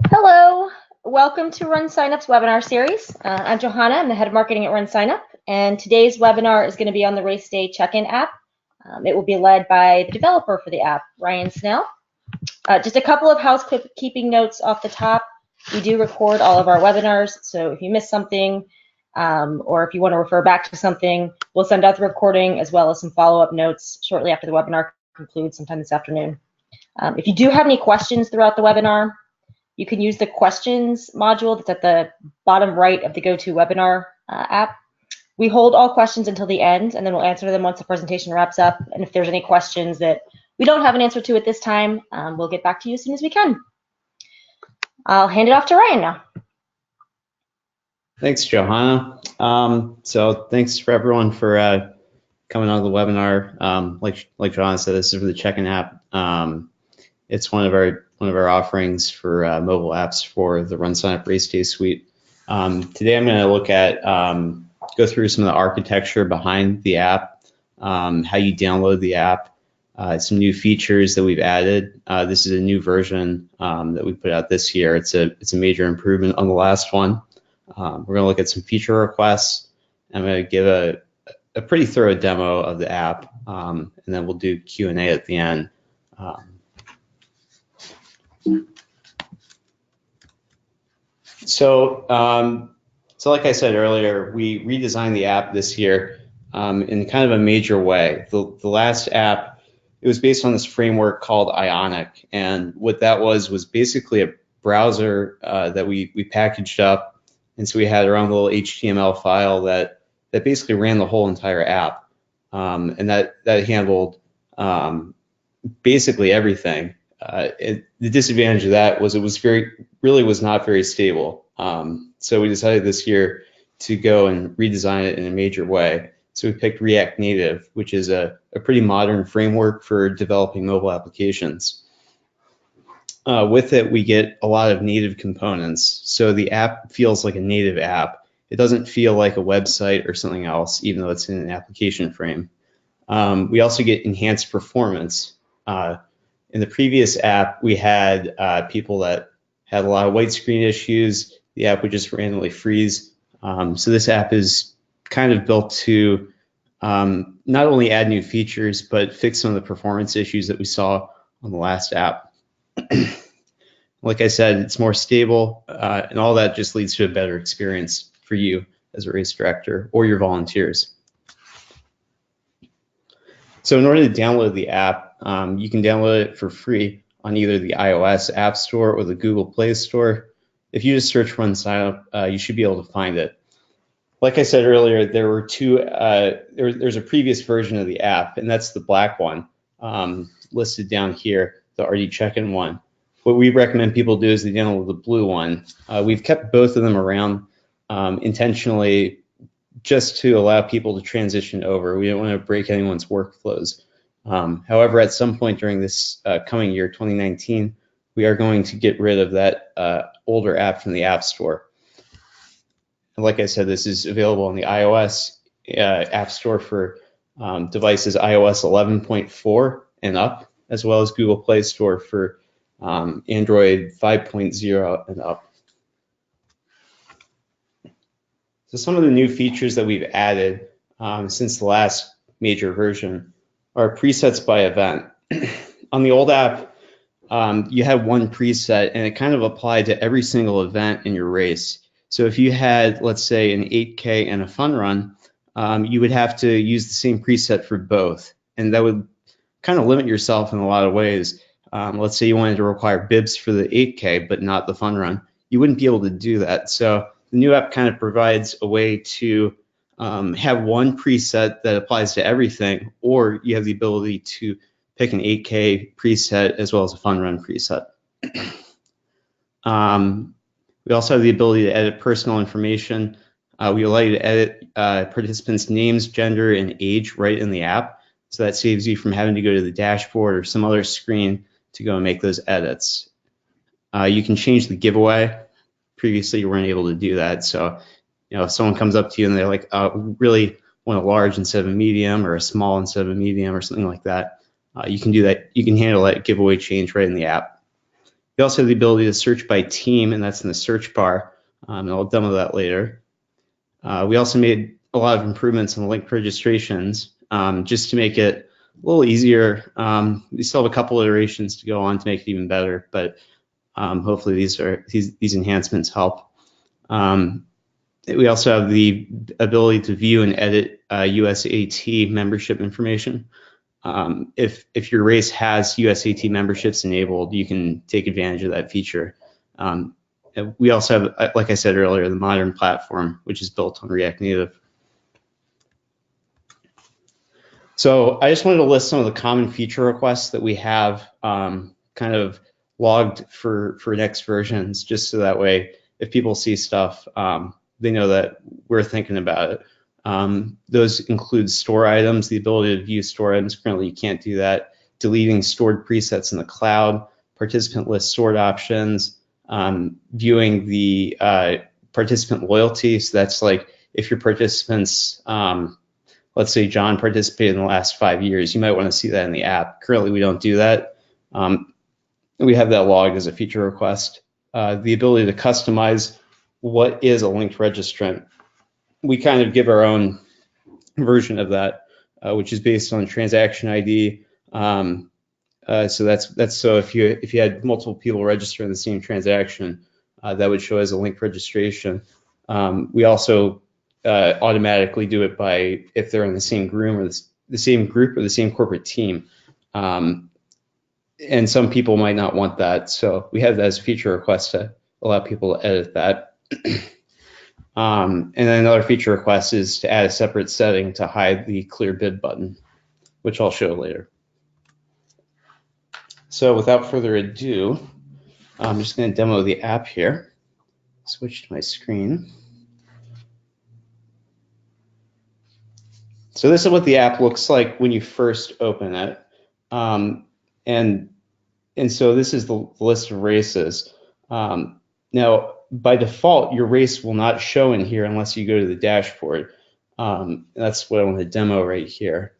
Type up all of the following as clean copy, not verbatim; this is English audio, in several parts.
Hello, welcome to RunSignUp's webinar series. I'm Johanna, I'm the head of marketing at RunSignUp, and today's webinar is going to be on the RaceDay CheckIn app. It will be led by the developer for the app, Snell. Just a couple of housekeeping notes off the top. We do record all of our webinars, so if you miss something or if you want to refer back to something, we'll send out the recording as well as some follow-up notes shortly after the webinar concludes sometime this afternoon. If you do have any questions throughout the webinar, you can use the questions module that's at the bottom right of the GoToWebinar app. We hold all questions until the end, and then we'll answer them once the presentation wraps up. And if there's any questions that we don't have an answer to at this time, we'll get back to you as soon as we can. I'll hand it off to Ryan now. Thanks, Johanna. So thanks for everyone for coming on the webinar. Like Johanna said, this is for the CheckIn app. It's one of our offerings for mobile apps for the RunSignUp RaceDay suite. Today I'm going to look at go through some of the architecture behind the app, how you download the app, some new features that we've added. This is a new version that we put out this year. It's a major improvement on the last one. We're going to look at some feature requests. I'm going to give a pretty thorough demo of the app, and then we'll do Q&A at the end. So like I said earlier, we redesigned the app this year in kind of a major way. The last app, it was based on this framework called Ionic, and what that was basically a browser that we packaged up, and so we had our own little HTML file that basically ran the whole entire app, and that handled basically everything. The disadvantage of that was it was really was not very stable. So we decided this year to go and redesign it in a major way. So we picked React Native, which is a pretty modern framework for developing mobile applications. With it, we get a lot of native components. So the app feels like a native app. It doesn't feel like a website or something else, even though it's in an application frame. We also get enhanced performance. In the previous app, we had people that had a lot of white screen issues. The app would just randomly freeze. So this app is kind of built to not only add new features, but fix some of the performance issues that we saw on the last app. Like I said, it's more stable, and all that just leads to a better experience for you as a race director or your volunteers. So in order to download the app, you can download it for free on either the iOS App Store or the Google Play Store. If you just search RunSignUp, you should be able to find it. Like I said earlier, there were there's a previous version of the app, and that's the black one listed down here, the RD Check-In one. What we recommend people do is they download the blue one. We've kept both of them around intentionally just to allow people to transition over. We don't want to break anyone's workflows. However, at some point during this coming year, 2019, we are going to get rid of that older app from the App Store. And like I said, this is available on the iOS App Store for devices iOS 11.4 and up, as well as Google Play Store for Android 5.0 and up. So some of the new features that we've added since the last major version are presets by event. On the old app, you had one preset, and it kind of applied to every single event in your race. So if you had, let's say, an 8K and a fun run, you would have to use the same preset for both, and that would kind of limit yourself in a lot of ways. Let's say you wanted to require bibs for the 8K, but not the fun run. You wouldn't be able to do that. So the new app kind of provides a way to have one preset that applies to everything, or you have the ability to pick an 8K preset as well as a fun run preset. We also have the ability to edit personal information. We allow you to edit participants' names, gender, and age right in the app. So that saves you from having to go to the dashboard or some other screen to go and make those edits. You can change the giveaway. Previously, you weren't able to do that. So, if someone comes up to you and they're like, really want a large instead of a medium, or a small instead of a medium, or something like that, you can do that. You can handle that giveaway change right in the app. We also have the ability to search by team, and that's in the search bar, and I'll demo that later. We also made a lot of improvements in linked registrations just to make it a little easier. We still have a couple iterations to go on to make it even better, but hopefully these enhancements help. We also have the ability to view and edit USAT membership information. If your race has USAT memberships enabled, you can take advantage of that feature. We also have, like I said earlier, the modern platform, which is built on React Native. So I just wanted to list some of the common feature requests that we have kind of logged for next versions, just so that way if people see stuff, they know that we're thinking about it. Those include store items, the ability to view store items. Currently, you can't do that. Deleting stored presets in the cloud, participant list sort options, viewing the participant loyalty. So that's like if your participants, let's say John participated in the last 5 years, you might want to see that in the app. Currently, we don't do that. We have that logged as a feature request. The ability to customize what is a linked registrant. We kind of give our own version of that, which is based on transaction ID. So that's so if you had multiple people register in the same transaction, that would show as a linked registration. We also automatically do it by if they're in the same group or the same group or the same corporate team. And some people might not want that, so we have that as a feature request to allow people to edit that. And then another feature request is to add a separate setting to hide the clear bid button, which I'll show later. So without further ado, I'm just going to demo the app here. Switch to my screen. So this is what the app looks like when you first open it. And so this is the list of races. Now, by default, your race will not show in here unless you go to the dashboard. That's what I want to demo right here.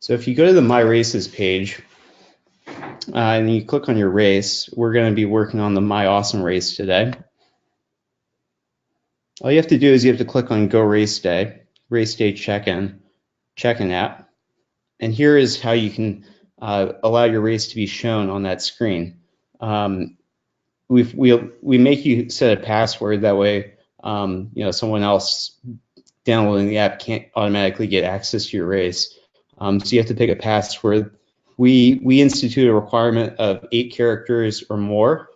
So if you go to the My Races page and you click on your race, we're going to be working on the My Awesome race today. All you have to do is you have to click on Go RaceDay CheckIn App. And here is how you can allow your race to be shown on that screen. We make you set a password, that way someone else downloading the app can't automatically get access to your race. So you have to pick a password. We institute a requirement of 8 characters or more,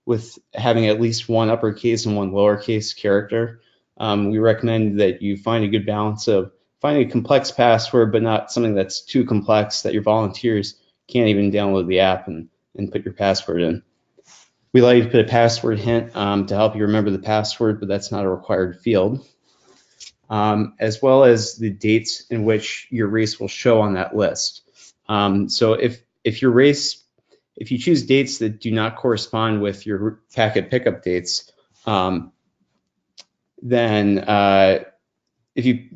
with having at least one uppercase and one lowercase character. We recommend that you find a good balance of finding a complex password, but not something that's too complex that your volunteers can't even download the app and put your password in. We like to put a password hint to help you remember the password, but that's not a required field. As well as the dates in which your race will show on that list. So if you choose dates that do not correspond with your packet pickup dates, then if you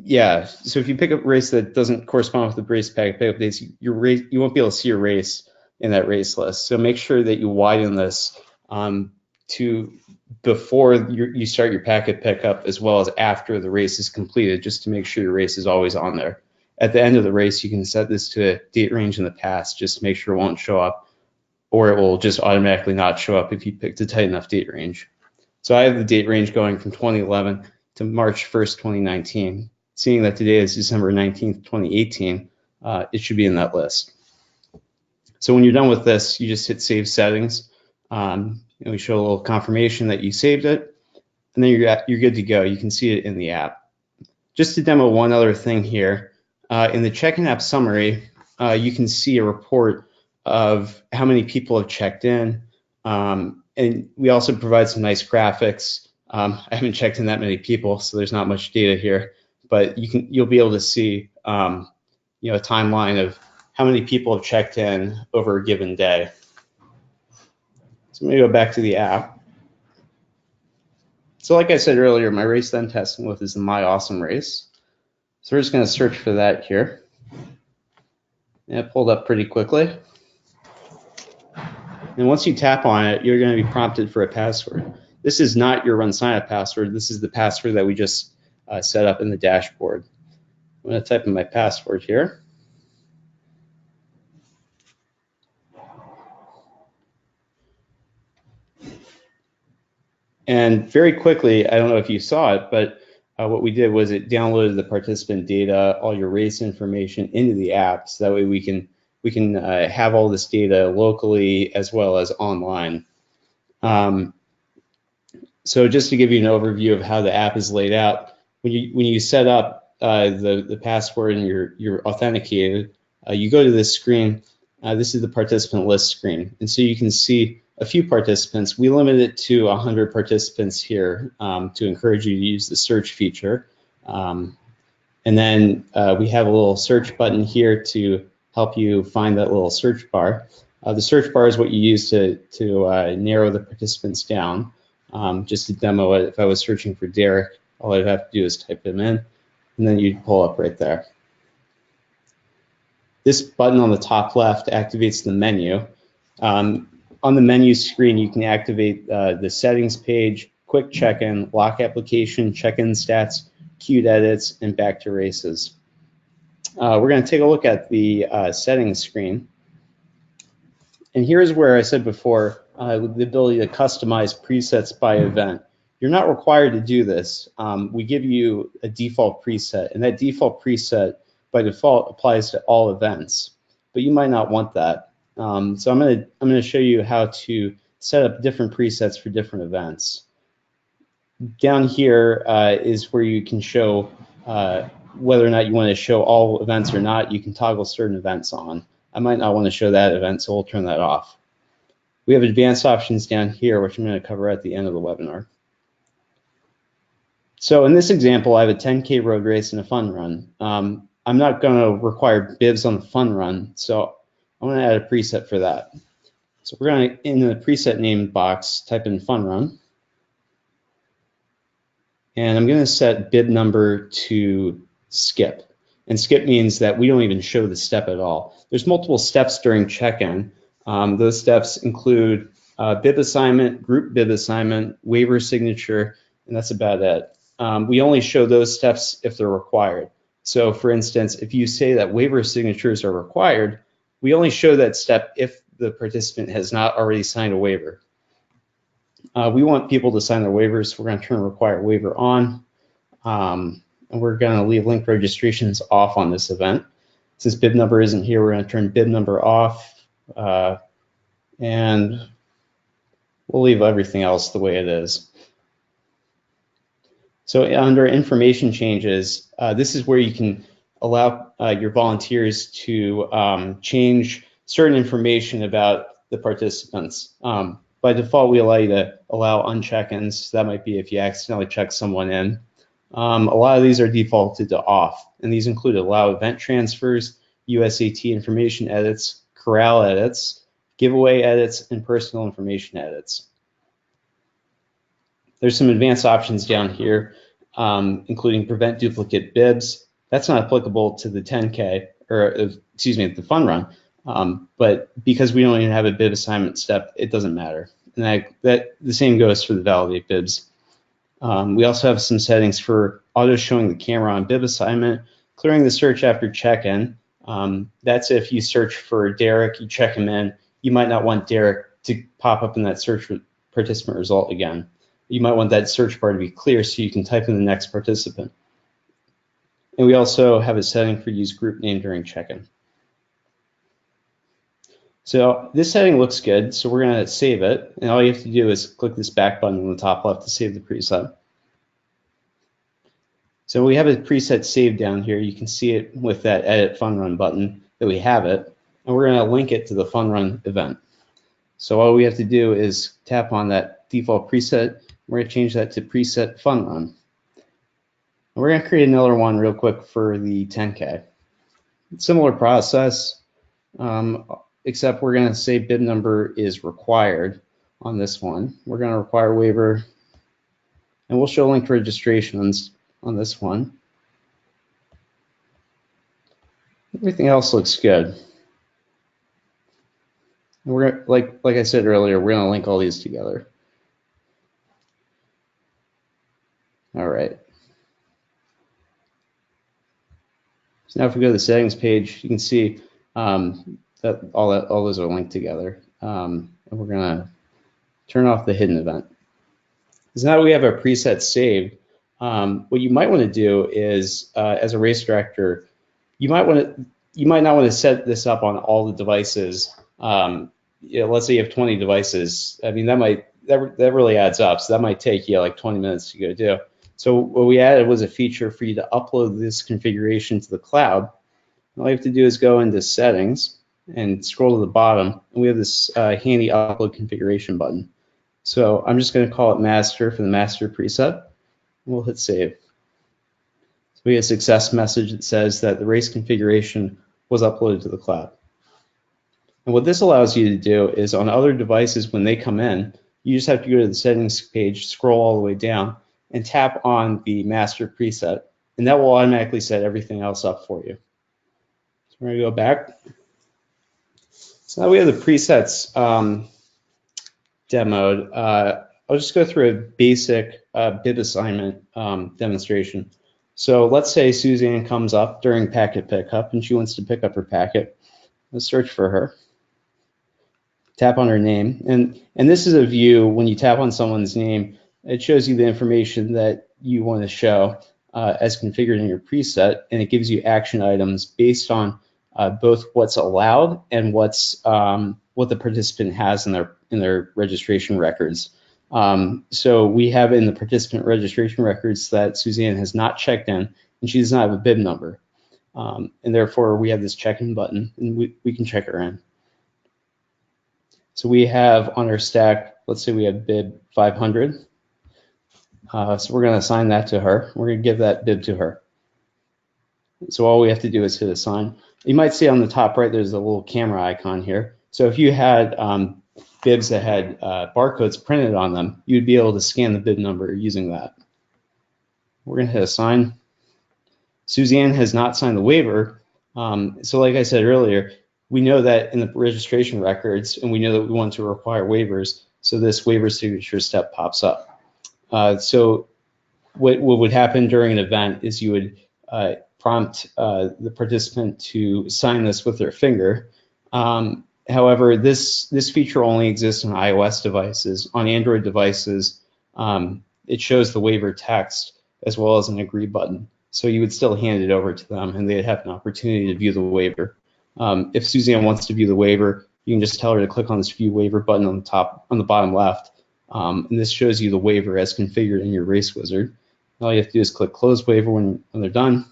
pick up a race that doesn't correspond with the race packet pickup dates, you won't be able to see your race in that race list. So make sure that you widen this to before you start your packet pickup, as well as after the race is completed, just to make sure your race is always on there. At the end of the race, you can set this to a date range in the past, just to make sure it won't show up, or it will just automatically not show up if you picked a tight enough date range. So I have the date range going from 2011 to March 1st, 2019. Seeing that today is December 19th, 2018, it should be in that list. So when you're done with this, you just hit Save Settings. We show a little confirmation that you saved it, and then you're good to go. You can see it in the app. Just to demo one other thing here, in the check-in app summary, you can see a report of how many people have checked in, and we also provide some nice graphics. I haven't checked in that many people, so there's not much data here, but you'll be able to see a timeline of how many people have checked in over a given day. So let me go back to the app. So like I said earlier, my race that I'm testing with is the My Awesome race. So we're just going to search for that here. And it pulled up pretty quickly. And once you tap on it, you're going to be prompted for a password. This is not your RunSignUp password. This is the password that we just set up in the dashboard. I'm going to type in my password here. And very quickly, I don't know if you saw it, but what we did was it downloaded the participant data, all your race information into the app, so that way we can have all this data locally as well as online. So just to give you an overview of how the app is laid out, when you set up the password and you're authenticated, you go to this screen. This is the participant list screen, and so you can see a few participants. We limit it to 100 participants here to encourage you to use the search feature. And then we have a little search button here to help you find that little search bar. The search bar is what you use to narrow the participants down. Just to demo it, if I was searching for Derek, all I'd have to do is type him in, and then you'd pull up right there. This button on the top left activates the menu. On the menu screen, you can activate the settings page, quick check-in, lock application, check-in stats, queued edits, and back to races. We're going to take a look at the settings screen. And here's where I said before, the ability to customize presets by event. You're not required to do this. We give you a default preset, and that default preset by default applies to all events, but you might not want that. So I'm going to show you how to set up different presets for different events. Down here is where you can show whether or not you want to show all events or not. You can toggle certain events on. I might not want to show that event, so we'll turn that off. We have advanced options down here, which I'm going to cover at the end of the webinar. So in this example, I have a 10K road race and a fun run. I'm not going to require bibs on the fun run, so I'm going to add a preset for that. So we're going to, in the preset name box, type in fun run. And I'm going to set bib number to skip. And skip means that we don't even show the step at all. There's multiple steps during check-in. Those steps include bib assignment, group bib assignment, waiver signature, and that's about it. We only show those steps if they're required. So for instance, if you say that waiver signatures are required, we only show that step if the participant has not already signed a waiver. We want people to sign their waivers, so we're going to turn require waiver on. And we're going to leave link registrations off on this event. Since bib number isn't here, we're going to turn bib number off. And we'll leave everything else the way it is. So under information changes, this is where you can allow your volunteers to change certain information about the participants. By default, we allow you to allow uncheck-ins. So that might be if you accidentally check someone in. A lot of these are defaulted to off, and these include allow event transfers, USAT information edits, corral edits, giveaway edits, and personal information edits. There's some advanced options down here, including prevent duplicate bibs. That's not applicable to the 10K, or excuse me, the fun run. But because we don't even have a bib assignment step, it doesn't matter. And the same goes for the validate bibs. We also have some settings for auto showing the camera on bib assignment, clearing the search after check-in. That's if you search for Derek, you check him in, you might not want Derek to pop up in that search participant result again. You might want that search bar to be clear so you can type in the next participant. And we also have a setting for use group name during check-in. So this setting looks good, so we're going to save it. And all you have to do is click this back button on the top left to save the preset. So we have a preset saved down here. You can see it with that edit fun run button that we have it. And we're going to link it to the fun run event. So all we have to do is tap on that default preset. We're going to change that to preset fun run. And we're going to create another one real quick for the 10K. Similar process, except we're going to say bib number is required on this one. We're going to require waiver, and we'll show link registrations on this one. Everything else looks good. And we're gonna, like I said earlier, we're gonna link all these together. All right. So now if we go to the settings page, you can see that all those are linked together. And we're gonna turn off the hidden event. So now we have our presets saved. What you might want to do is, as a race director, you might not want to set this up on all the devices. Let's say you have 20 devices. I mean, that really adds up. So that might take you like 20 minutes to go do. So what we added was a feature for you to upload this configuration to the cloud. All you have to do is go into settings and scroll to the bottom, and we have this handy upload configuration button. So I'm just going to call it master for the master preset. We'll hit save. So we get a success message that says that the race configuration was uploaded to the cloud. And what this allows you to do is on other devices, when they come in, you just have to go to the settings page, scroll all the way down, and tap on the master preset, and that will automatically set everything else up for you. So we're going to go back. So now we have the presets demoed. I'll just go through a basic bib assignment demonstration. So let's say Suzanne comes up during packet pickup and she wants to pick up her packet. Let's search for her. Tap on her name. And this is a view when you tap on someone's name, it shows you the information that you want to show as configured in your preset, and it gives you action items based on both what's allowed and what the participant has in their registration records. So we have in the participant registration records that Suzanne has not checked in and she does not have a bib number. And therefore we have this check-in button and we can check her in. So we have on our stack, let's say we have bib 500. So we're going to assign that to her. We're going to give that bib to her. So all we have to do is hit assign. You might see on the top right, there's a little camera icon here. So if you had bibs that had barcodes printed on them, you'd be able to scan the bib number using that. We're going to hit assign. Suzanne has not signed the waiver. So like I said earlier, we know that in the registration records, and we know that we want to require waivers, so this waiver signature step pops up. So what would happen during an event is you would prompt the participant to sign this with their finger. However, this feature only exists on iOS devices. On Android devices, it shows the waiver text as well as an agree button. So you would still hand it over to them and they'd have an opportunity to view the waiver. If Suzanne wants to view the waiver, you can just tell her to click on this view waiver button on the bottom left. And this shows you the waiver as configured in your race wizard. All you have to do is click close waiver when they're done.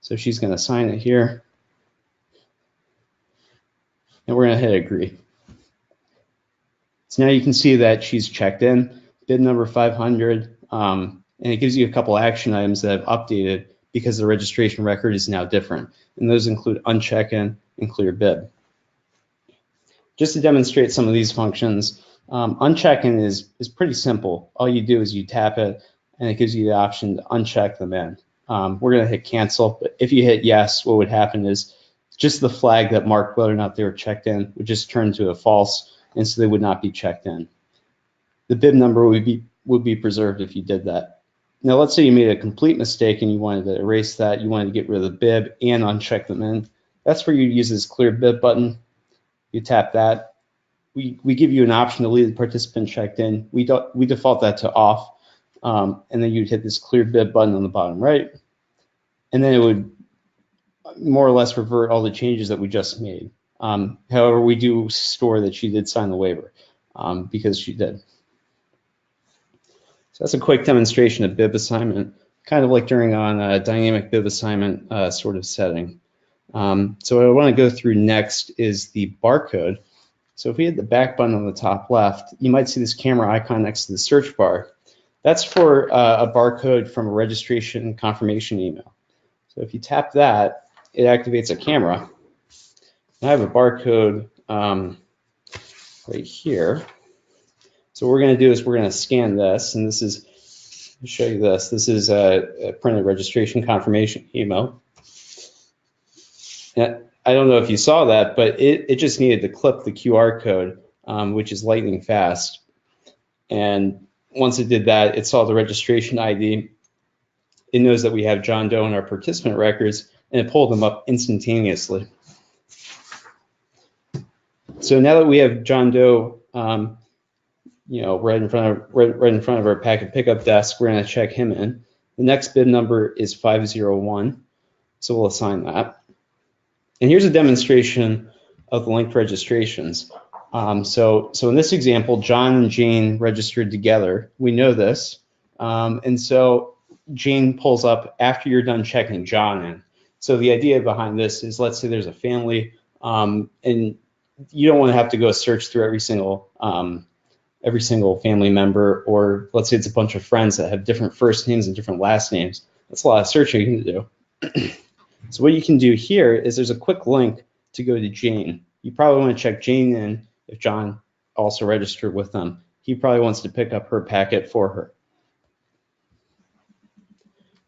So she's going to sign it here. And we're going to hit agree. So now you can see that she's checked in, bib number 500, and it gives you a couple action items that have updated because the registration record is now different. And those include uncheck-in and clear bib. Just to demonstrate some of these functions, uncheck-in is pretty simple. All you do is you tap it, and it gives you the option to uncheck them in. We're going to hit cancel, but if you hit yes, what would happen is just the flag that marked whether or not they were checked in would just turn to a false, and so they would not be checked in. The bib number would be preserved if you did that. Now, let's say you made a complete mistake and you wanted to erase that, you wanted to get rid of the bib and uncheck them in. That's where you use this clear bib button. You tap that. We give you an option to leave the participant checked in. We default that to off, and then you'd hit this clear bib button on the bottom right, and then it would more or less revert all the changes that we just made. However, we do store that she did sign the waiver because she did. So that's a quick demonstration of bib assignment, kind of like during on a dynamic bib assignment sort of setting. So what I want to go through next is the barcode. So if we hit the back button on the top left, you might see this camera icon next to the search bar. That's for a barcode from a registration confirmation email. So if you tap that, it activates a camera. I have a barcode right here. So what we're going to do is we're going to scan this, and this is, I'll show you this. This is a printed registration confirmation email. And I don't know if you saw that, but it just needed to clip the QR code, which is lightning fast. And once it did that, it saw the registration ID. It knows that we have John Doe in our participant records, and it pulled them up instantaneously. So now that we have John Doe, right in front of our packet pickup desk, we're going to check him in. The next bib number is 501, so we'll assign that. And here's a demonstration of the linked registrations. So in this example, John and Jane registered together. We know this, and so Jane pulls up after you're done checking John in. So the idea behind this is, let's say there's a family, and you don't want to have to go search through every single family member, or let's say it's a bunch of friends that have different first names and different last names. That's a lot of searching you can do. So what you can do here is there's a quick link to go to Jane. You probably want to check Jane in if John also registered with them. He probably wants to pick up her packet for her.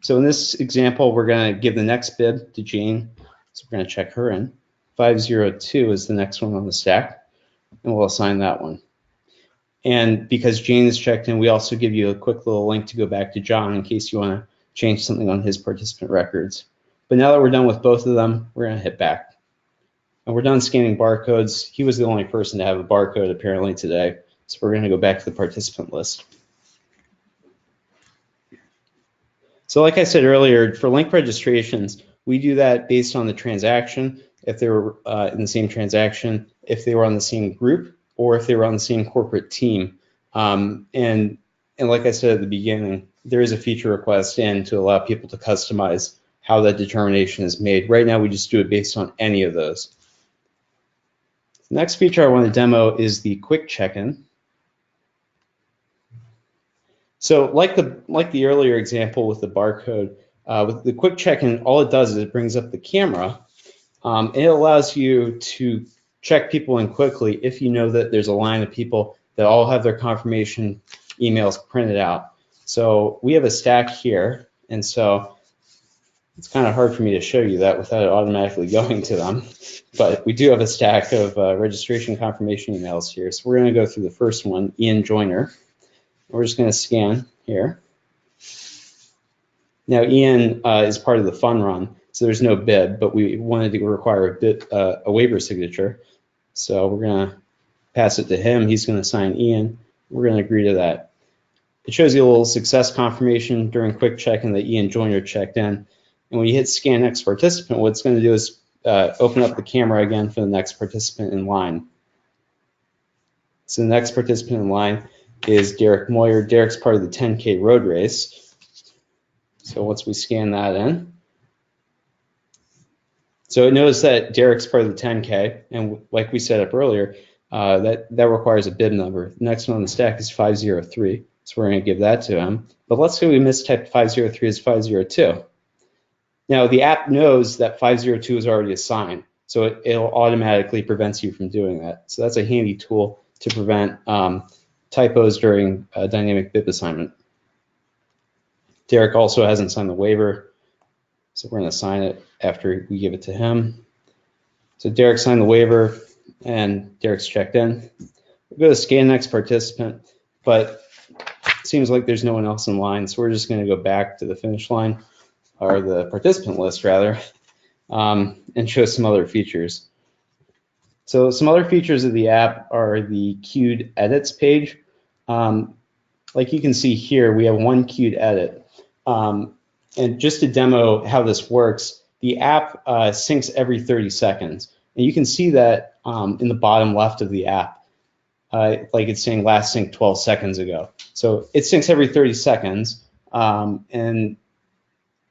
So in this example, we're going to give the next bib to Jane. So we're going to check her in. 502 is the next one on the stack, and we'll assign that one. And because Jane is checked in, we also give you a quick little link to go back to John in case you want to change something on his participant records. But now that we're done with both of them, we're going to hit back. And we're done scanning barcodes. He was the only person to have a barcode apparently today. So we're going to go back to the participant list. So like I said earlier, for link registrations, we do that based on the transaction, if they were in the same transaction, if they were on the same group, or if they were on the same corporate team. And like I said at the beginning, there is a feature request in to allow people to customize how that determination is made. Right now, we just do it based on any of those. The next feature I want to demo is the quick check-in. So like the earlier example with the barcode, with the quick check-in, all it does is it brings up the camera, and it allows you to check people in quickly if you know that there's a line of people that all have their confirmation emails printed out. So we have a stack here, and so it's kind of hard for me to show you that without it automatically going to them. But we do have a stack of registration confirmation emails here. So we're going to go through the first one, Ian Joyner. We're just going to scan here. Now, Ian is part of the fun run, so there's no bib, but we wanted to require a waiver signature. So we're going to pass it to him. He's going to sign Ian. We're going to agree to that. It shows you a little success confirmation during quick check-in that Ian Joyner checked in. And when you hit Scan Next Participant, what it's going to do is open up the camera again for the next participant in line. So the next participant in line is Derek Moyer. Derek's part of the 10K road race. So once we scan that in, so it knows that Derek's part of the 10K, and like we set up earlier, that requires a bib number. The next one on the stack is 503, so we're going to give that to him. But let's say we mistyped 503 as 502. Now the app knows that 502 is already assigned, so it'll automatically prevent you from doing that. So that's a handy tool to prevent typos during dynamic bib assignment. Derek also hasn't signed the waiver, so we're going to sign it after we give it to him. So Derek signed the waiver, and Derek's checked in. We'll go to Scan Next Participant, but it seems like there's no one else in line, so we're just going to go back to the finish line, or the participant list rather, and show some other features. So some other features of the app are the queued edits page. Like you can see here, we have one queued edit. And just to demo how this works, the app syncs every 30 seconds. And you can see that in the bottom left of the app, like it's saying last synced 12 seconds ago. So it syncs every 30 seconds. And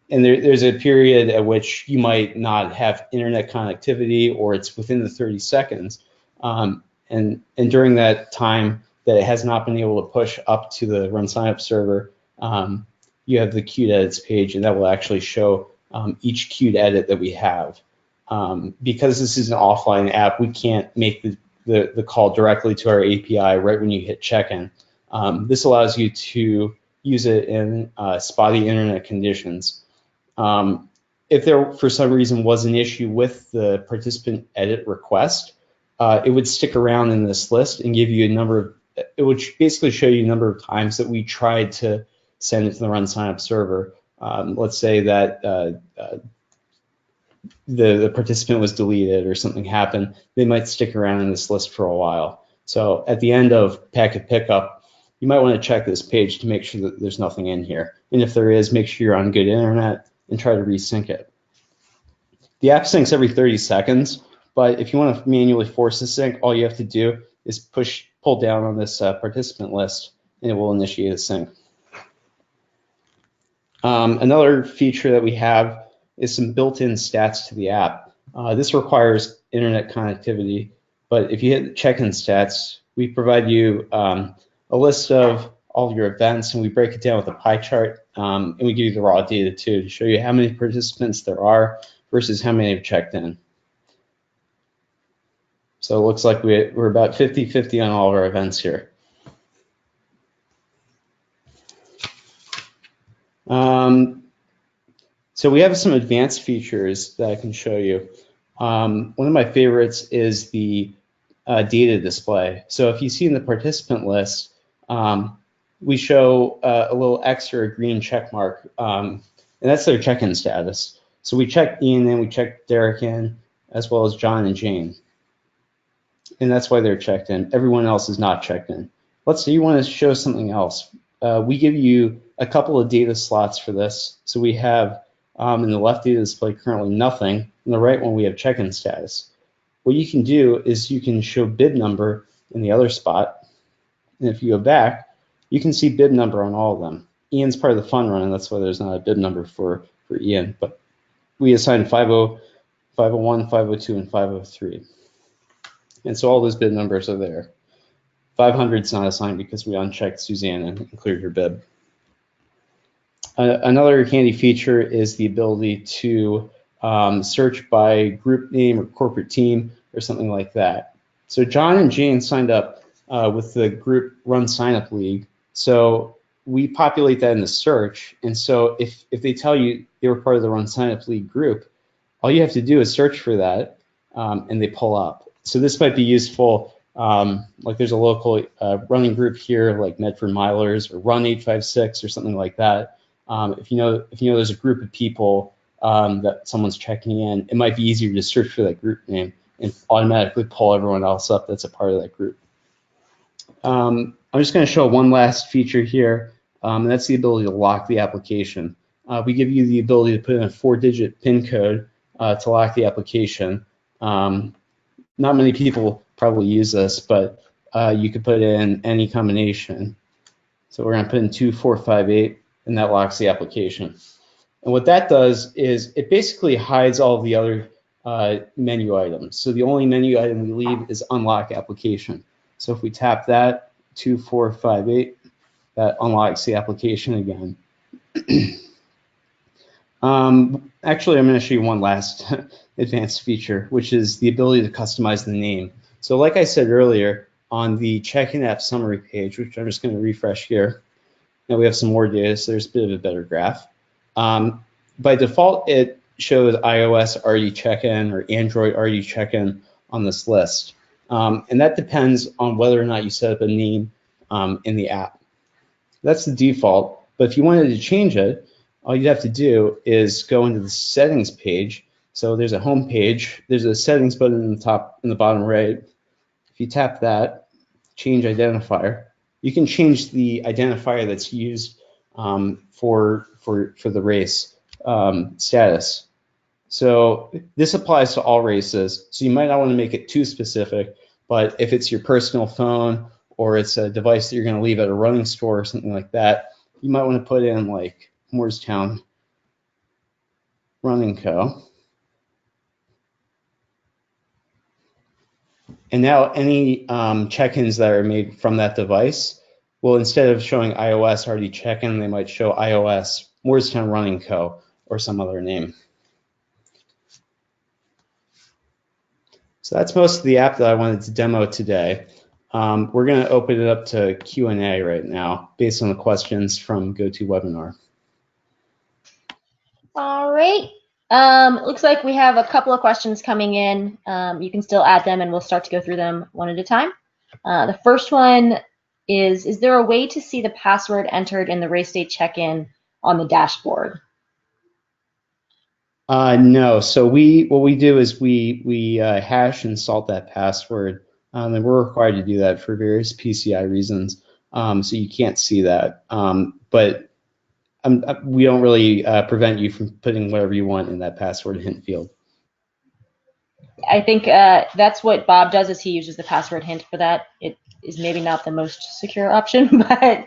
there's a period at which you might not have internet connectivity, or it's within the 30 seconds. And during that time that it has not been able to push up to the RunSignUp server, you have the queued edits page, and that will actually show each queued edit that we have. Because this is an offline app, we can't make the call directly to our API right when you hit check-in. This allows you to use it in spotty internet conditions. if there for some reason was an issue with the participant edit request, it would stick around in this list and give you a number of, it would basically show you a number of times that we tried to send it to the RunSignUp server. Let's say that the participant was deleted or something happened, they might stick around in this list for a while. So at the end of packet pickup, you might want to check this page to make sure that there's nothing in here. And if there is, make sure you're on good internet and try to resync it. The app syncs every 30 seconds, but if you want to manually force the sync, all you have to do is pull down on this participant list, and it will initiate a sync. Another feature that we have is some built-in stats to the app. This requires internet connectivity, but if you hit check-in stats, we provide you a list of all of your events, and we break it down with a pie chart, and we give you the raw data too to show you how many participants there are versus how many have checked in. So it looks like we're about 50-50 on all of our events here. So we have some advanced features that I can show you. One of my favorites is the data display. So if you see in the participant list, we show a little X or a green check mark, and that's their check-in status. So we check Ian in, we check Derek in, as well as John and Jane. And that's why they're checked in. Everyone else is not checked in. Let's say you want to show something else. We give you a couple of data slots for this. So we have in the left data display currently nothing. In the right one, we have check-in status. What you can do is you can show bib number in the other spot. And if you go back, you can see bib number on all of them. Ian's part of the fun run, and that's why there's not a bib number for Ian. But we assign 50, 501, 502, and 503. And so all those bib numbers are there. 500 is not assigned because we unchecked Suzanne and cleared her bib. Another handy feature is the ability to search by group name or corporate team or something like that. So John and Jane signed up with the group RunSignUp League. So we populate that in the search. And so if they tell you they were part of the RunSignUp League group, all you have to do is search for that and they pull up. So this might be useful. Like there's a local running group here like Medford Milers or Run 856 or something like that. If you know there's a group of people that someone's checking in, it might be easier to search for that group name and automatically pull everyone else up that's a part of that group. I'm just going to show one last feature here, and that's the ability to lock the application. We give you the ability to put in a 4-digit PIN code to lock the application. Not many people probably use this, but you could put in any combination. So we're going to put in 2458, and that locks the application. And what that does is it basically hides all of the other menu items. So the only menu item we leave is unlock application. So if we tap that, 2458, that unlocks the application again. Actually, I'm going to show you one last advanced feature, which is the ability to customize the name. So like I said earlier, on the check-in app summary page, which I'm just going to refresh here, now we have some more data, so there's a bit of a better graph. By default, it shows iOS RD check-in or Android RD check-in on this list. And that depends on whether or not you set up a name in the app. That's the default, but if you wanted to change it, all you'd have to do is go into the settings page. So there's a home page, there's a settings button in the top, in the bottom right. If you tap that, change identifier, you can change the identifier that's used for the race status. So this applies to all races. So you might not want to make it too specific, but if it's your personal phone or it's a device that you're going to leave at a running store or something like that, you might want to put in like Moorestown Running Co. And now any check-ins that are made from that device will, instead of showing iOS RD check-in, they might show iOS Moorestown Running Co. or some other name. So that's most of the app that I wanted to demo today. We're going to open it up to Q&A right now based on the questions from GoToWebinar. All right. Looks like we have a couple of questions coming in. You can still add them and we'll start to go through them one at a time. The first one is there a way to see the password entered in the RaceDay check-in on the dashboard? No. So what we do is we hash and salt that password, and we're required to do that for various PCI reasons. So you can't see that, but we don't really prevent you from putting whatever you want in that password hint field. I think that's what Bob does, is he uses the password hint for that. It is maybe not the most secure option, but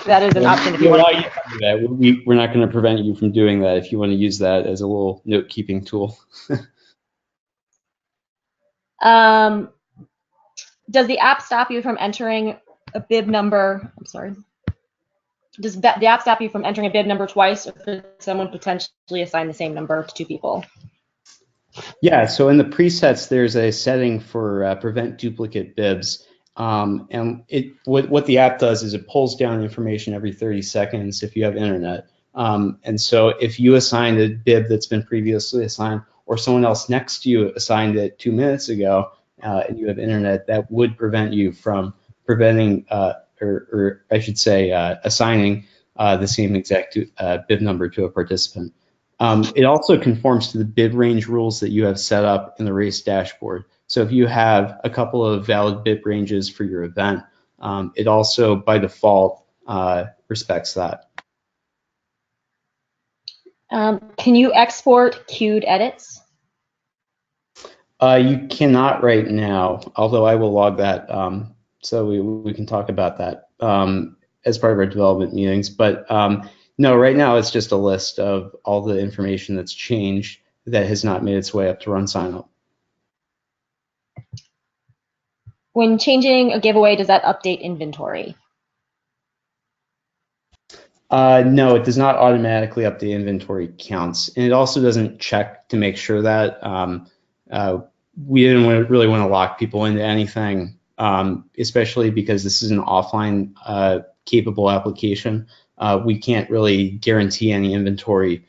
that is an option if you want to do that. We're not going to prevent you from doing that if you want to use that as a little note-keeping tool. Does the app stop you from entering a bib number? I'm sorry. Does the app stop you from entering a bib number twice, or could someone potentially assign the same number to two people? Yeah, so in the presets, there's a setting for prevent duplicate bibs. And what the app does is it pulls down information every 30 seconds if you have internet. And so if you assigned a bib that's been previously assigned, or someone else next to you assigned it 2 minutes ago, and you have internet, that would prevent you from preventing, or I should say, assigning the same exact bib number to a participant. It also conforms to the bib range rules that you have set up in the race dashboard. So if you have a couple of valid bib ranges for your event, it also by default respects that. Can you export queued edits? You cannot right now, although I will log that, so we can talk about that as part of our development meetings. But no, right now it's just a list of all the information that's changed that has not made its way up to RunSignUp. When changing a giveaway, does that update inventory? No, it does not automatically update inventory counts, and it also doesn't check to make sure that we didn't really want to lock people into anything, especially because this is an offline capable application. We can't really guarantee any inventory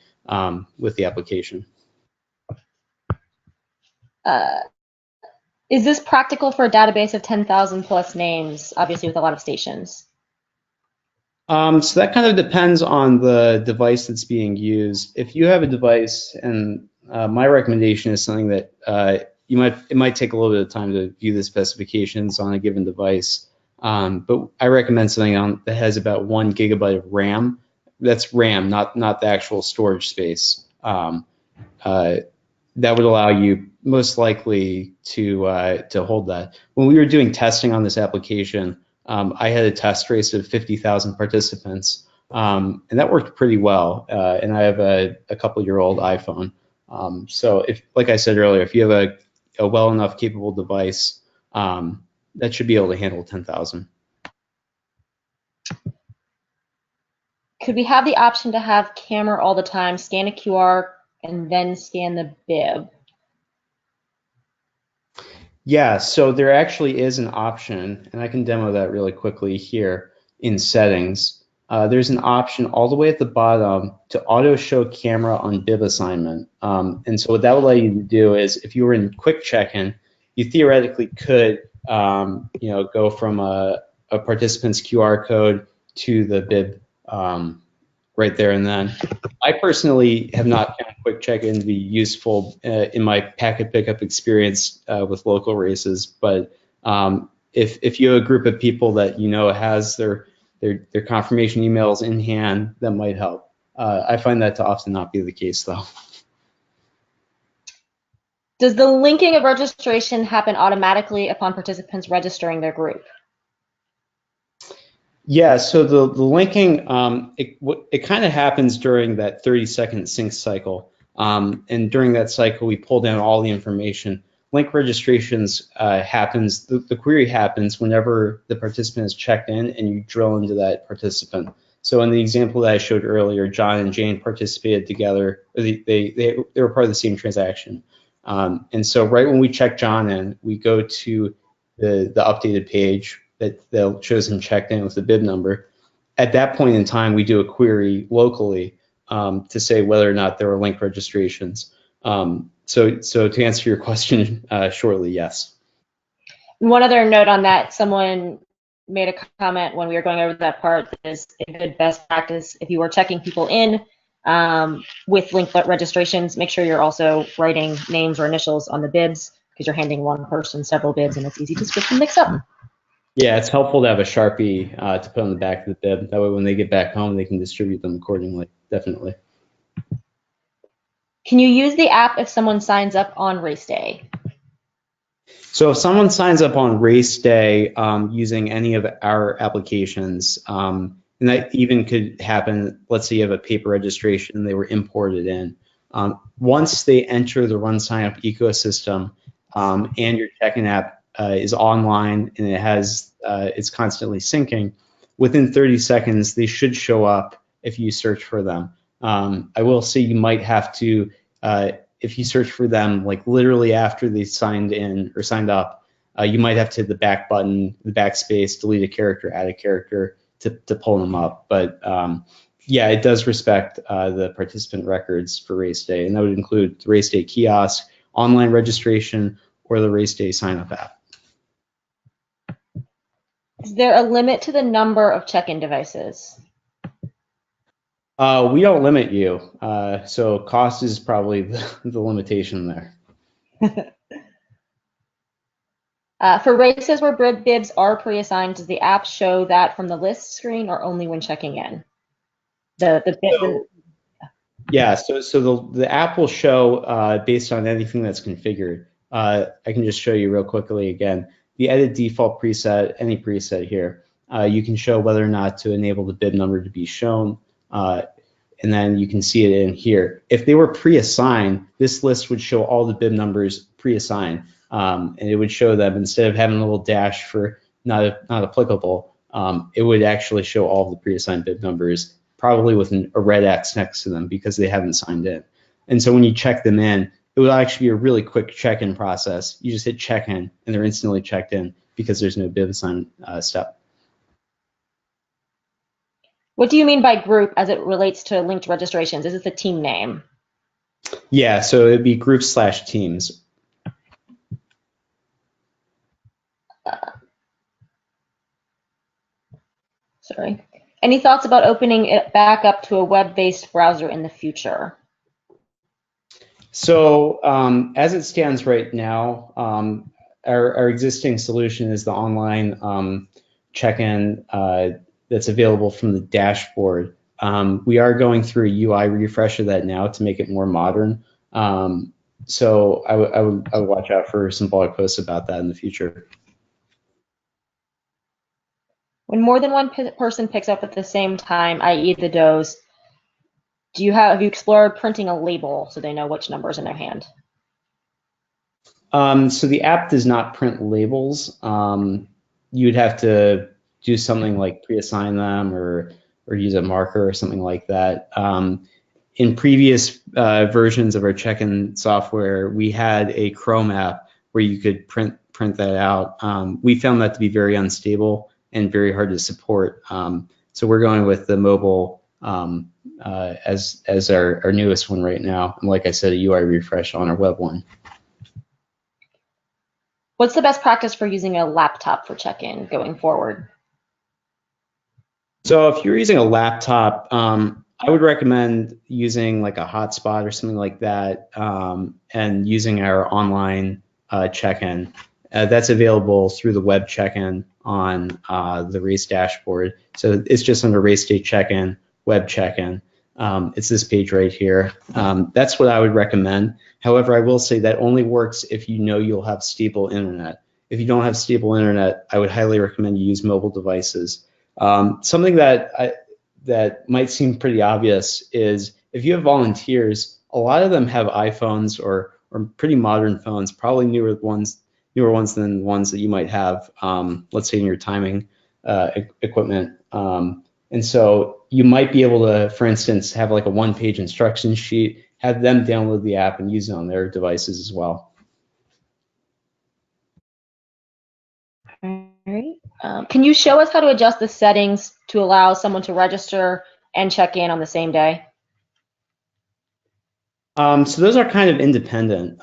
with the application. Is this practical for a database of 10,000 plus names, obviously with a lot of stations? So that kind of depends on the device that's being used. If you have a device, and my recommendation is something that it might take a little bit of time to view the specifications on a given device, but I recommend something that has about 1 gigabyte of RAM. That's RAM, not the actual storage space. That would allow you most likely to hold that. When we were doing testing on this application, I had a test race of 50,000 participants, and that worked pretty well. And I have a couple-year-old iPhone. So if, like I said earlier, if you have a well enough capable device, that should be able to handle 10,000. Could we have the option to have camera all the time, scan a QR, and then scan the bib? Yeah, so there actually is an option, and I can demo that really quickly here in settings. There's an option all the way at the bottom to auto show camera on bib assignment. And so what that will allow you to do is, if you were in quick check-in, you theoretically could go from a participant's QR code to the bib right there and then. I personally have not found quick check-in to be useful in my packet pickup experience with local races, but if you have a group of people that has their confirmation emails in hand, that might help. I find that to often not be the case, though. Does the linking of registration happen automatically upon participants registering their group? Yeah, so the linking, it kind of happens during that 30-second sync cycle. And during that cycle, we pull down all the information. Link registrations happens, the query happens whenever the participant is checked in and you drill into that participant. So in the example that I showed earlier, John and Jane participated together, or they were part of the same transaction. And so right when we check John in, we go to the updated page that shows him checked in with the bib number. At that point in time, we do a query locally to say whether or not there were linked registrations. So to answer your question shortly, yes. One other note on that, someone made a comment when we were going over that part that is a good best practice. If you are checking people in with linked registrations, make sure you're also writing names or initials on the bibs, because you're handing one person several bibs and it's easy to switch and mix up. Yeah, it's helpful to have a Sharpie to put on the back of the bib. That way when they get back home, they can distribute them accordingly, definitely. Can you use the app if someone signs up on race day? So if someone signs up on race day using any of our applications, and that even could happen, let's say you have a paper registration and they were imported in. Once they enter the RunSignUp ecosystem and your check-in app is online and it has it's constantly syncing, within 30 seconds they should show up if you search for them. I will say you might have to if you search for them like literally after they signed in or signed up, you might have to hit the back button, the backspace, delete a character, add a character to pull them up. But yeah, it does respect the participant records for race day, and that would include the race day kiosk, online registration, or the race day sign up app. Is there a limit to the number of check-in devices? We don't limit you, so cost is probably the limitation there. For races where bibs are pre-assigned, does the app show that from the list screen or only when checking in? Yeah, so the app will show based on anything that's configured. I can just show you real quickly again. The edit default preset, any preset here, you can show whether or not to enable the bib number to be shown, and then you can see it in here. If they were pre-assigned, this list would show all the bib numbers pre-assigned, and it would show them, instead of having a little dash for not applicable, it would actually show all the pre-assigned bib numbers, probably with a red X next to them because they haven't signed in. And so when you check them in, it will actually be a really quick check-in process. You just hit check-in and they're instantly checked in because there's no bib assign step. What do you mean by group as it relates to linked registrations? Is it the team name? Yeah, so it'd be groups/teams. Sorry. Any thoughts about opening it back up to a web-based browser in the future? So as it stands right now, our existing solution is the online check-in that's available from the dashboard. We are going through a UI refresh of that now to make it more modern. So I would watch out for some blog posts about that in the future. When more than one person picks up at the same time, i.e. the does, have you explored printing a label so they know which number's in their hand? So the app does not print labels. You'd have to do something like pre-assign them or use a marker or something like that. In previous versions of our check-in software, we had a Chrome app where you could print that out. We found that to be very unstable and very hard to support. So we're going with the mobile as our newest one right now. And like I said, a UI refresh on our web one. What's the best practice for using a laptop for check-in going forward? So if you're using a laptop, I would recommend using like a hotspot or something like that, and using our online check-in. That's available through the web check-in on the race dashboard. So it's just under RaceDay CheckIn, web check-in. It's this page right here. That's what I would recommend. However, I will say that only works if you know you'll have stable internet. If you don't have stable internet, I would highly recommend you use mobile devices. Something that might seem pretty obvious is if you have volunteers, a lot of them have iPhones or pretty modern phones, probably newer ones than the ones that you might have, let's say in your timing equipment. And so you might be able to, for instance, have like a one-page instruction sheet, have them download the app and use it on their devices as well. All right. Can you show us how to adjust the settings to allow someone to register and check in on the same day? So those are kind of independent.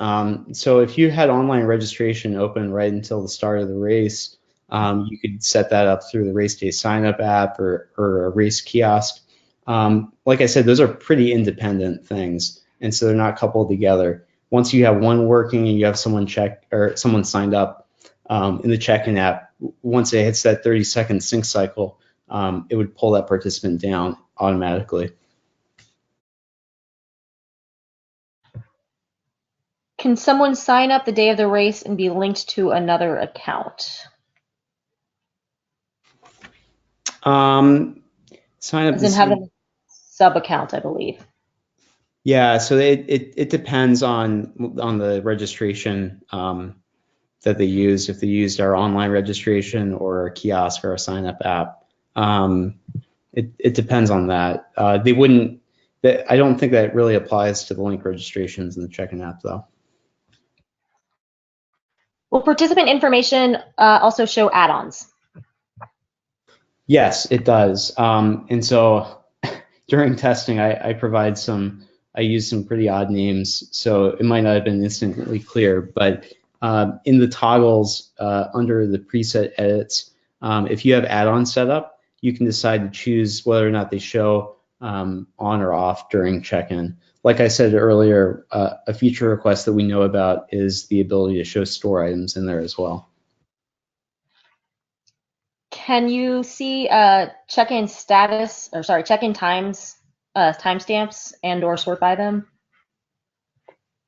So if you had online registration open right until the start of the race, you could set that up through the RaceDay CheckIn App or a race kiosk. Like I said, those are pretty independent things, and so they're not coupled together. Once you have one working and you have someone signed up in the check-in app, once it hits that 30-second sync cycle, it would pull that participant down automatically. Can someone sign up the day of the race and be linked to another account? Sign up. As in have a sub account, I believe. Yeah, so it depends on the registration that they use. If they used our online registration or a kiosk or a sign up app, it depends on that. They wouldn't. I don't think that really applies to the link registrations in the check-in app, though. Will participant information also show add-ons? Yes, it does. And so during testing, I used some pretty odd names, so it might not have been instantly clear, but in the toggles under the preset edits, if you have add-ons set up, you can decide to choose whether or not they show on or off during check-in. Like I said earlier, a feature request that we know about is the ability to show store items in there as well. Can you see check-in status, or sorry, check-in times, timestamps and or sort by them?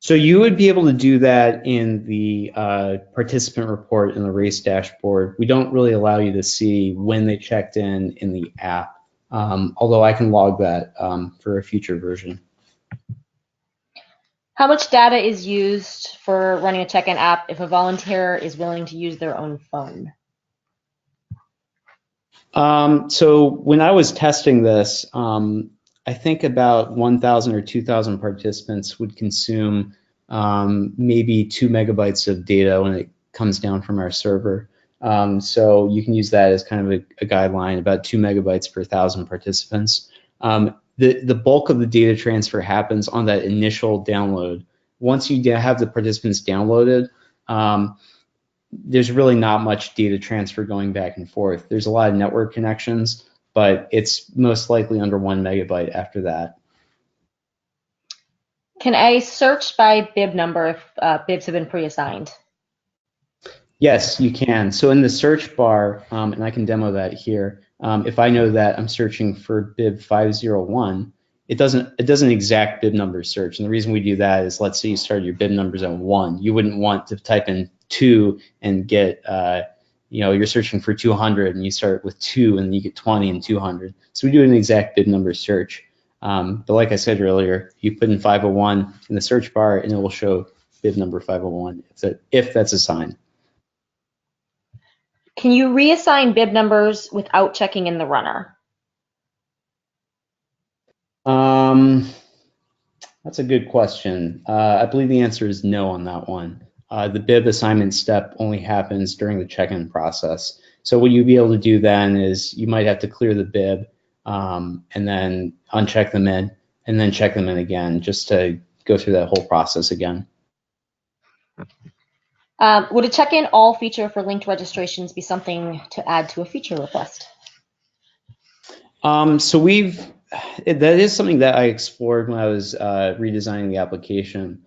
So you would be able to do that in the participant report in the race dashboard. We don't really allow you to see when they checked in the app, although I can log that for a future version. How much data is used for running a check-in app if a volunteer is willing to use their own phone? So when I was testing this, I think about 1,000 or 2,000 participants would consume maybe 2 megabytes of data when it comes down from our server. So you can use that as kind of a guideline, about 2 megabytes per 1,000 participants. The bulk of the data transfer happens on that initial download. Once you have the participants downloaded, there's really not much data transfer going back and forth. There's a lot of network connections, but it's most likely under 1 megabyte after that. Can I search by bib number if bibs have been pre-assigned? Yes, you can. So in the search bar, and I can demo that here, if I know that I'm searching for bib 501, it doesn't exact bib number search. And the reason we do that is, let's say you started your bib numbers at 1. You wouldn't want to type in 2 and get, you're searching for 200 and you start with 2 and you get 20 and 200. So we do an exact bib number search. But like I said earlier, you put in 501 in the search bar and it will show bib number 501 if that's assigned. Can you reassign bib numbers without checking in the runner? That's a good question. I believe the answer is no on that one. The bib assignment step only happens during the check-in process. So what you'd be able to do then is you might have to clear the bib and then uncheck them in and then check them in again just to go through that whole process again. Would a check-in all feature for linked registrations be something to add to a feature request? So that is something that I explored when I was redesigning the application.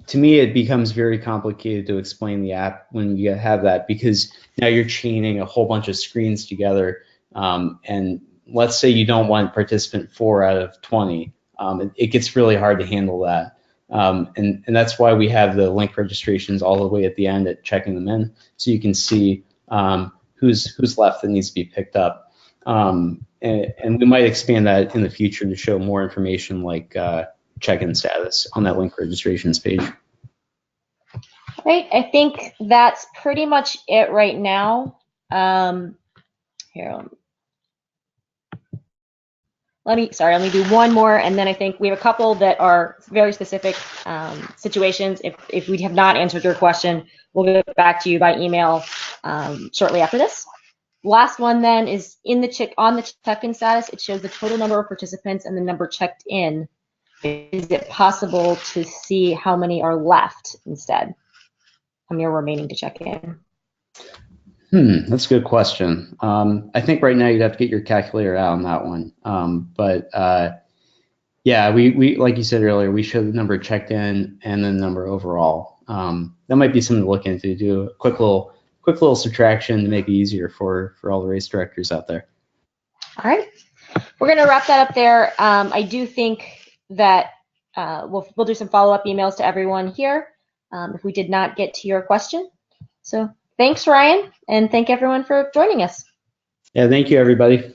To me, it becomes very complicated to explain the app when you have that, because now you're chaining a whole bunch of screens together. And let's say you don't want participant 4 out of 20. It gets really hard to handle that. And that's why we have the link registrations all the way at the end at checking them in, so you can see who's left that needs to be picked up. And we might expand that in the future to show more information like check-in status on that link registrations page. Right, I think that's pretty much it right now. Here, let me do one more, and then I think we have a couple that are very specific situations. If we have not answered your question, we'll get back to you by email shortly after this. Last one then is on the check-in status. It shows the total number of participants and the number checked in. is it possible to see how many are left instead? How many are remaining to check in? That's a good question. I think right now you'd have to get your calculator out on that one. Yeah, we like you said earlier, we show the number checked in and the number overall. That might be something to look into. Do a quick little subtraction to make it easier for all the race directors out there. All right, we're going to wrap that up there. I do think that we'll do some follow-up emails to everyone here if we did not get to your question. So thanks, Ryan, and thank everyone for joining us. Yeah, thank you, everybody.